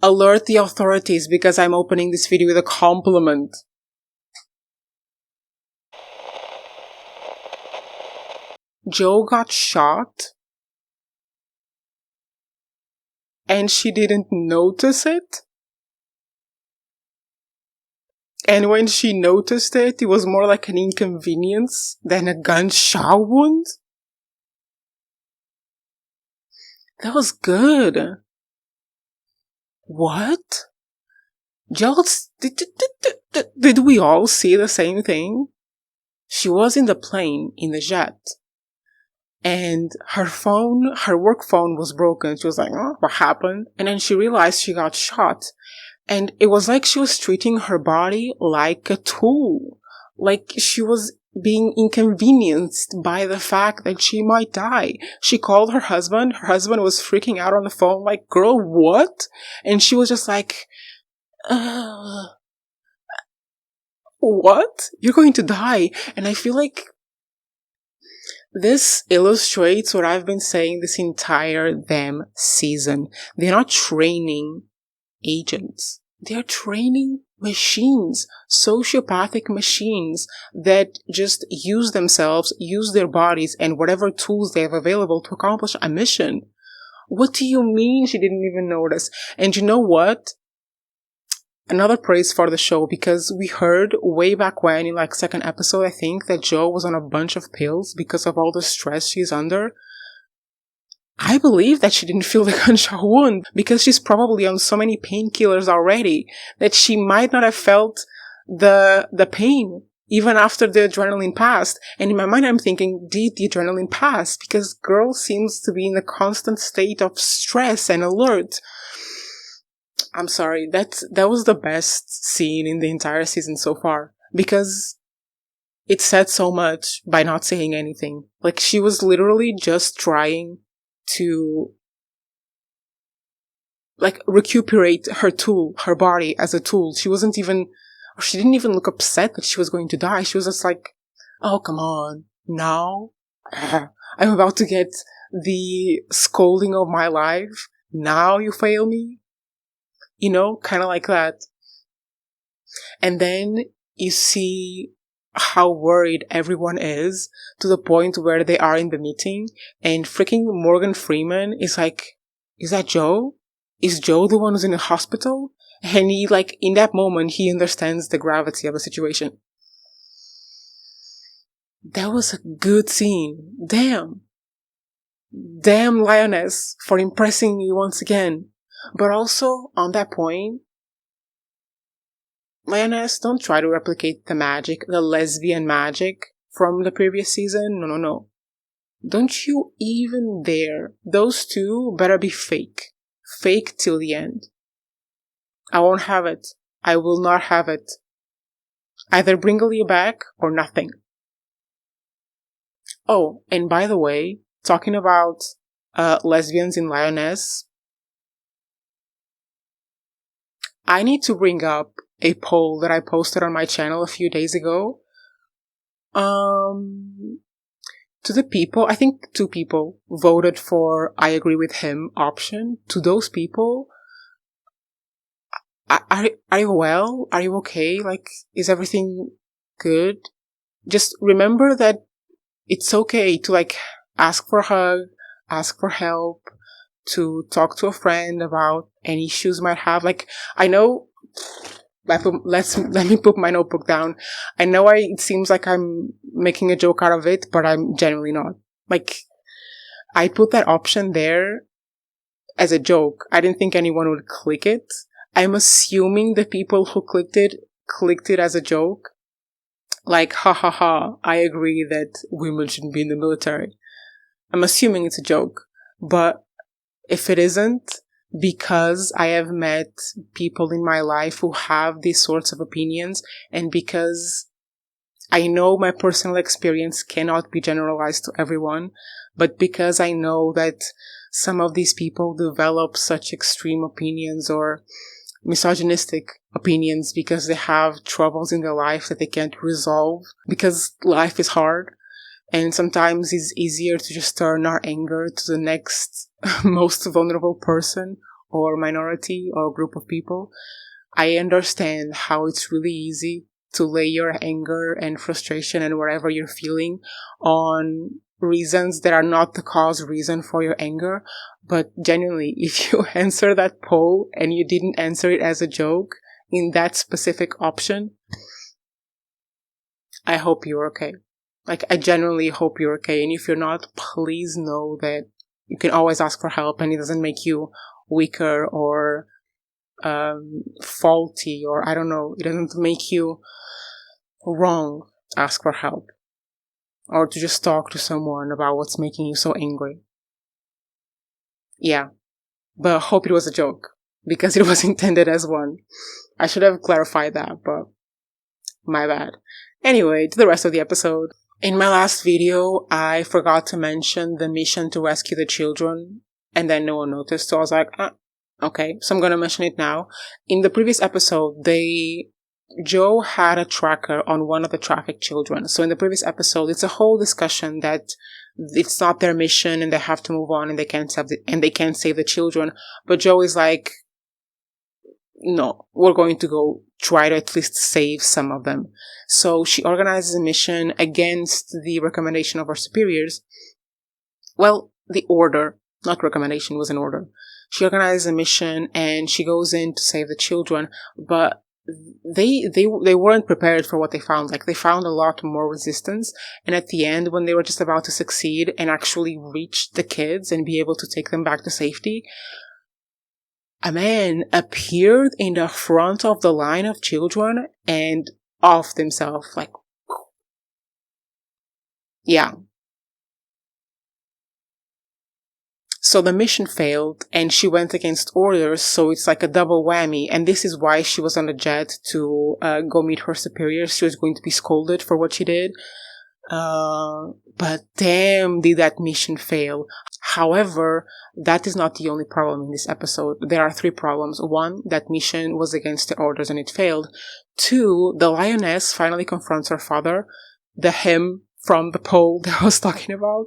Alert the authorities because I'm opening this video with a compliment. Jo got shot and she didn't notice it. And when she noticed it, it was more like an inconvenience than a gunshot wound. That was good. What? Just did we all see the same thing? She was in the plane, in the jet, and her work phone was broken. She was like, oh, what happened? And then she realized she got shot. And it was like she was treating her body like a tool. Like she was being inconvenienced by the fact that she might die. She called her husband. Her husband was freaking out on the phone like, girl, what? And she was just like, what? You're going to die. And I feel like this illustrates what I've been saying this entire damn season. They're not training agents. They're training machines, sociopathic machines that just use themselves, use their bodies and whatever tools they have available to accomplish a mission. What do you mean she didn't even notice? And you know what? Another praise for the show, because we heard way back when in like second episode, I think, that Jo was on a bunch of pills because of all the stress she's under. I believe that she didn't feel the gunshot wound because she's probably on so many painkillers already that she might not have felt the pain even after the adrenaline passed. And in my mind, I'm thinking, did the adrenaline pass? Because girl seems to be in a constant state of stress and alert. I'm sorry, that was the best scene in the entire season so far because it said so much by not saying anything. Like, she was literally just trying to like recuperate her body as a tool. She didn't even look upset that she was going to die. She was just like, oh, come on, now I'm about to get the scolding of my life. Now you fail me, you know, kind of like that. And then you see how worried everyone is to the point where they are in the meeting and freaking Morgan Freeman is like, is that Jo? Is Jo the one who's in the hospital? And he, like, in that moment, he understands the gravity of the situation. That was a good scene. Damn. Damn, Lioness, for impressing me once again. But also, on that point, Lioness, don't try to replicate the magic, the lesbian magic from the previous season. No. Don't you even dare. Those two better be fake. Fake till the end. I won't have it. I will not have it. Either bring Aaliyah back or nothing. Oh, and by the way, talking about lesbians in Lioness, I need to bring up a poll that I posted on my channel a few days ago. To the people, I think 2 people voted for I agree with him option. To those people, are you well? Are you okay? Like, is everything good? Just remember that it's okay to, like, ask for a hug, ask for help, to talk to a friend about any issues you might have. Like, I know, let me put my notebook down. I know it seems like I'm making a joke out of it, but I'm genuinely not. Like, I put that option there as a joke. I didn't think anyone would click it. I'm assuming the people who clicked it as a joke. Like, ha ha ha, I agree that women shouldn't be in the military. I'm assuming it's a joke. But if it isn't, because I have met people in my life who have these sorts of opinions, and because I know my personal experience cannot be generalized to everyone, but because I know that some of these people develop such extreme opinions or misogynistic opinions because they have troubles in their life that they can't resolve, because life is hard, and sometimes it's easier to just turn our anger to the next most vulnerable person or minority or group of people, I understand how it's really easy to lay your anger and frustration and whatever you're feeling on reasons that are not the cause reason for your anger. But genuinely, if you answer that poll and you didn't answer it as a joke in that specific option, I hope you're okay. Like, I genuinely hope you're okay. And if you're not, please know that you can always ask for help, and it doesn't make you weaker or faulty, or I don't know, it doesn't make you wrong to ask for help or to just talk to someone about what's making you so angry. Yeah, but I hope it was a joke because it was intended as one. I should have clarified that, but my bad. Anyway, to the rest of the episode. In my last video, I forgot to mention the mission to rescue the children, and then no one noticed, so I was like, okay, so I'm gonna mention it now. In the previous episode, Joe had a tracker on one of the trafficked children. So in the previous episode, it's a whole discussion that it's not their mission and they have to move on and they can't save the children. But Joe is like, no, we're going to go try to at least save some of them. So she organizes a mission against the recommendation of her superiors. Well, the order, not recommendation, was an order. She organizes a mission and she goes in to save the children, but they weren't prepared for what they found. Like, they found a lot more resistance, and at the end, when they were just about to succeed and actually reach the kids and be able to take them back to safety, a man appeared in the front of the line of children and offed himself. Like, yeah. So the mission failed and she went against orders, so it's like a double whammy. And this is why she was on the jet to go meet her superiors. She was going to be scolded for what she did. But damn, did that mission fail. However, that is not the only problem in this episode. There are 3 problems. 1, that mission was against the orders and it failed. 2, the lioness finally confronts her father, the him from the poll that I was talking about.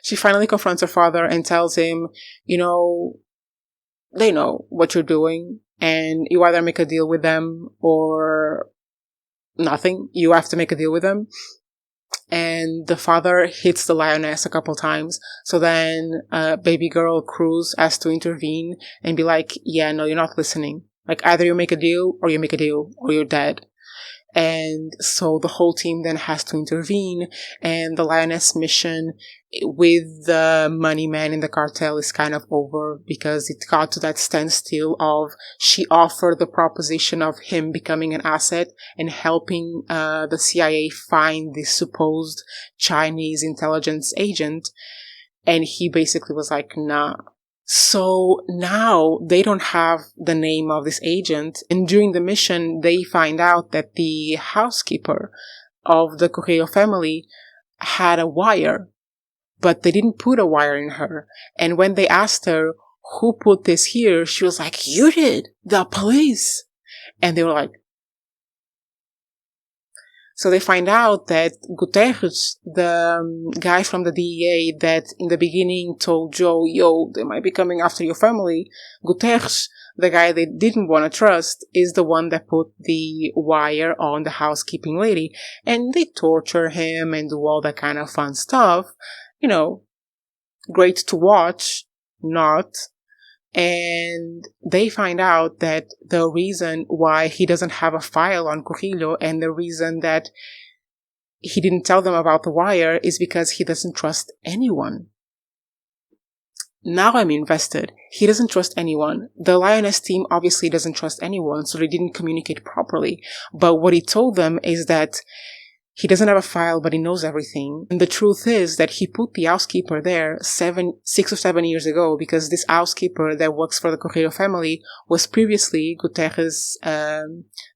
She finally confronts her father and tells him, they know what you're doing, and you either make a deal with them or nothing. You have to make a deal with them. And the father hits the lioness a couple times. So then baby girl Cruz has to intervene and be like, yeah, no, you're not listening. Like, either you make a deal or you're dead. And so the whole team then has to intervene, and the lioness mission with the money man in the cartel is kind of over because it got to that standstill of she offered the proposition of him becoming an asset and helping the CIA find this supposed Chinese intelligence agent, and he basically was like, nah. So now they don't have the name of this agent, and during the mission they find out that the housekeeper of the Correio family had a wire, but they didn't put a wire in her. And when they asked her who put this here, she was like, you did, the police. And they were like, so they find out that Guterres, the guy from the DEA that in the beginning told Joe, yo, they might be coming after your family, Guterres, the guy they didn't want to trust, is the one that put the wire on the housekeeping lady. And they torture him and do all that kind of fun stuff. Great to watch, not. And they find out that the reason why he doesn't have a file on Corrillo and the reason that he didn't tell them about the wire is because he doesn't trust anyone. Now I'm invested. He doesn't trust anyone. The Lioness team obviously doesn't trust anyone, so they didn't communicate properly. But what he told them is that he doesn't have a file, but he knows everything. And the truth is that he put the housekeeper there 6 or 7 years ago because this housekeeper that works for the Correio family was previously Guterres'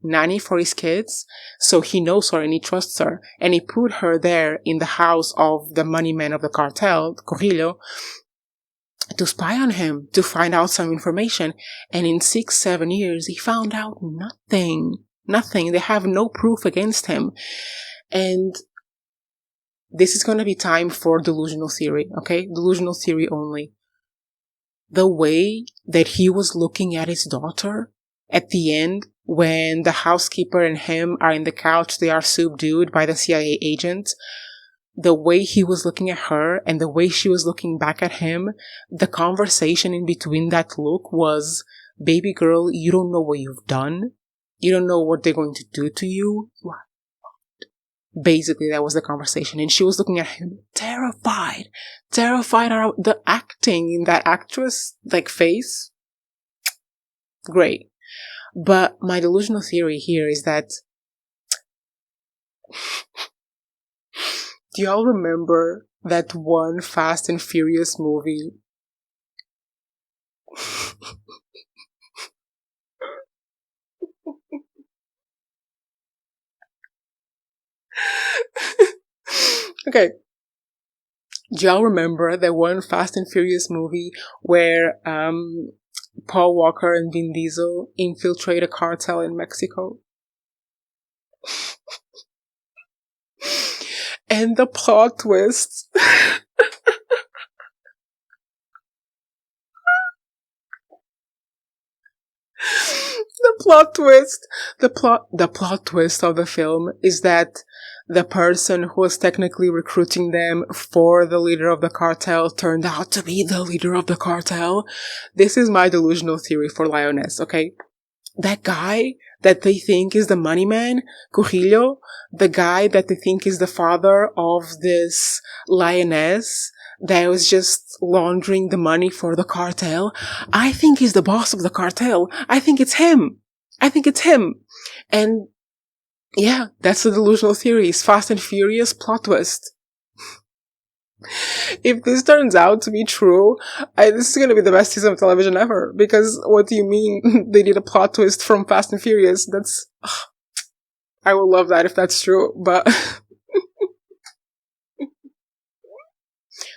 nanny for his kids. So he knows her and he trusts her. And he put her there in the house of the money man of the cartel, Corrillo, to spy on him, to find out some information. And in 6-7 years, he found out nothing. Nothing. They have no proof against him. And this is going to be time for delusional theory, okay? Delusional theory only. The way that he was looking at his daughter at the end, when the housekeeper and him are in the couch, they are subdued by the CIA agent. The way he was looking at her and the way she was looking back at him, the conversation in between that look was, baby girl, you don't know what you've done. You don't know what they're going to do to you. Basically, that was the conversation. And she was looking at him terrified. Terrified. The acting in that actress, like, face. Great. But my delusional theory here is that, do y'all remember that one Fast and Furious movie? Okay. Do y'all remember that one Fast and Furious movie where Paul Walker and Vin Diesel infiltrate a cartel in Mexico? And the plot twist. The plot twist of the film is that the person who was technically recruiting them for the leader of the cartel turned out to be the leader of the cartel. This is my delusional theory for Lioness, okay? That guy that they think is the money man, Curillo, the guy that they think is the father of this lioness that was just laundering the money for the cartel, I think he's the boss of the cartel. I think it's him. And yeah, that's the delusional theory. It's Fast and Furious plot twist. If this turns out to be true, this is going to be the best season of television ever. Because what do you mean they did a plot twist from Fast and Furious? I will love that if that's true, but...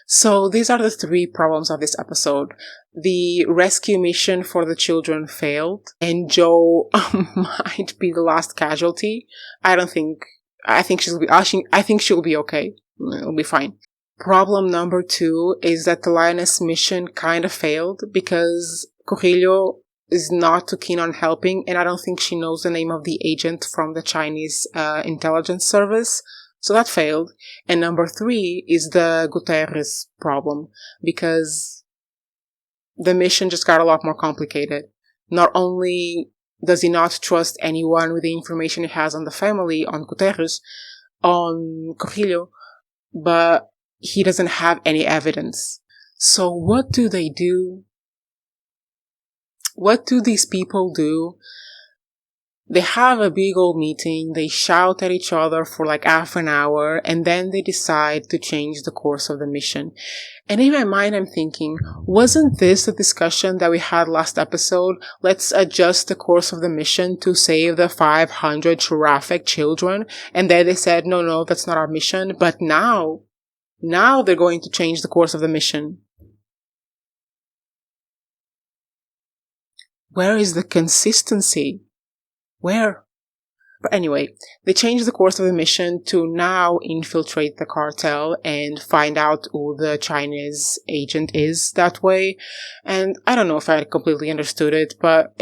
So these are the three problems of this episode. The rescue mission for the children failed, and Joe might be the last casualty. I think she'll be okay. It'll be fine. Problem number 2 is that the Lioness mission kind of failed because Curillo is not too keen on helping, and I don't think she knows the name of the agent from the Chinese intelligence service. So that failed. And number 3 is the Guterres problem, because the mission just got a lot more complicated. Not only does he not trust anyone with the information he has on the family, on Guterres, on Curillo, but he doesn't have any evidence. So what do they do? What do these people do? They have a big old meeting, they shout at each other for like half an hour, and then they decide to change the course of the mission. And in my mind, I'm thinking, wasn't this the discussion that we had last episode? Let's adjust the course of the mission to save the 500 trafficked children. And then they said, no, that's not our mission. But now they're going to change the course of the mission. Where is the consistency? Where? But anyway, they changed the course of the mission to now infiltrate the cartel and find out who the Chinese agent is that way. And I don't know if I completely understood it, but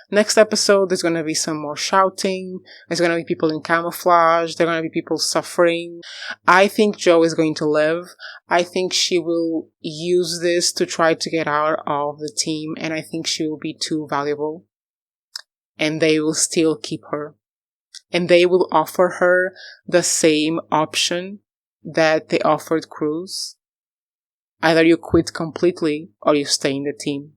next episode, there's gonna be some more shouting. There's gonna be people in camouflage. There's gonna be people suffering. I think Joe is going to live. I think she will use this to try to get out of the team, and I think she will be too valuable. And they will still keep her. And they will offer her the same option that they offered Cruz. Either you quit completely or you stay in the team.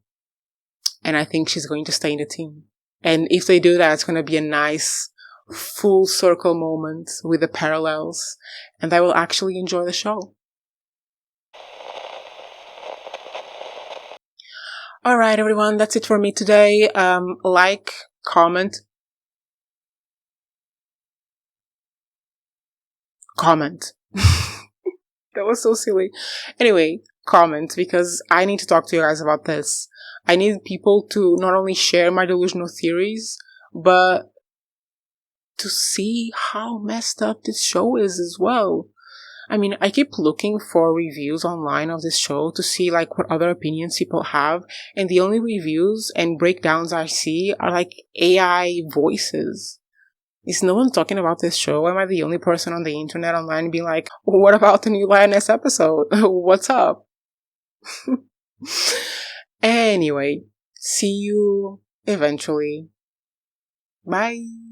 And I think she's going to stay in the team. And if they do that, it's going to be a nice full circle moment with the parallels. And I will actually enjoy the show. Alright, everyone, that's it for me today. Like, comment. That was so silly. Anyway, comment, because I need to talk to you guys about this. I need people to not only share my delusional theories, but to see how messed up this show is as well. I mean, I keep looking for reviews online of this show to see like what other opinions people have, and the only reviews and breakdowns I see are like AI voices. Is no one talking about this show? Am I the only person on the internet online being like, what about the new Lioness episode? What's up? Anyway, see you eventually. Bye.